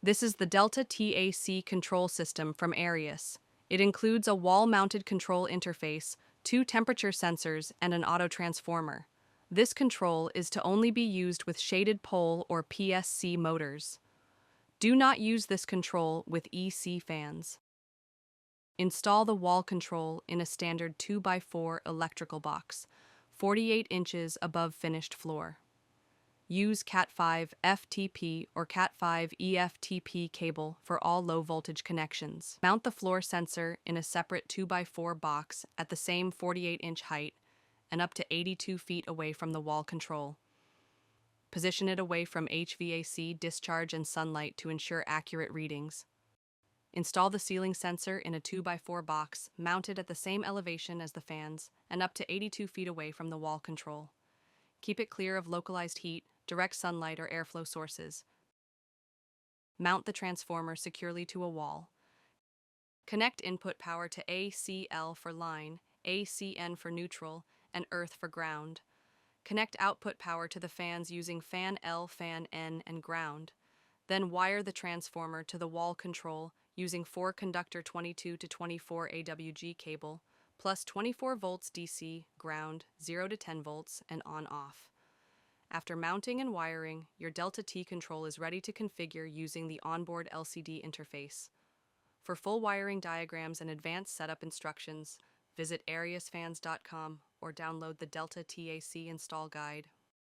This is the Delta TAC control system from Arius. It includes a wall-mounted control interface, two temperature sensors, and an auto-transformer. This control is to only be used with shaded pole or PSC motors. Do not use this control with EC fans. Install the wall control in a standard 2x4 electrical box, 48 inches above finished floor. Use Cat5 FTP or Cat5 EFTP cable for all low-voltage connections. Mount the floor sensor in a separate 2x4 box at the same 48-inch height and up to 82 feet away from the wall control. Position it away from HVAC, discharge, and sunlight to ensure accurate readings. Install the ceiling sensor in a 2x4 box mounted at the same elevation as the fans and up to 82 feet away from the wall control. Keep it clear of localized heat, direct sunlight, or airflow sources. Mount the transformer securely to a wall. Connect input power to ACL for line, ACN for neutral, and earth for ground. Connect output power to the fans using fan L, fan N, and ground. Then wire the transformer to the wall control using 4-conductor 22 to 24 AWG cable, plus 24 volts DC, ground, 0 to 10 volts, and on-off. After mounting and wiring, your Delta T control is ready to configure using the onboard LCD interface. For full wiring diagrams and advanced setup instructions, visit ariusfans.com or download the Delta TAC install guide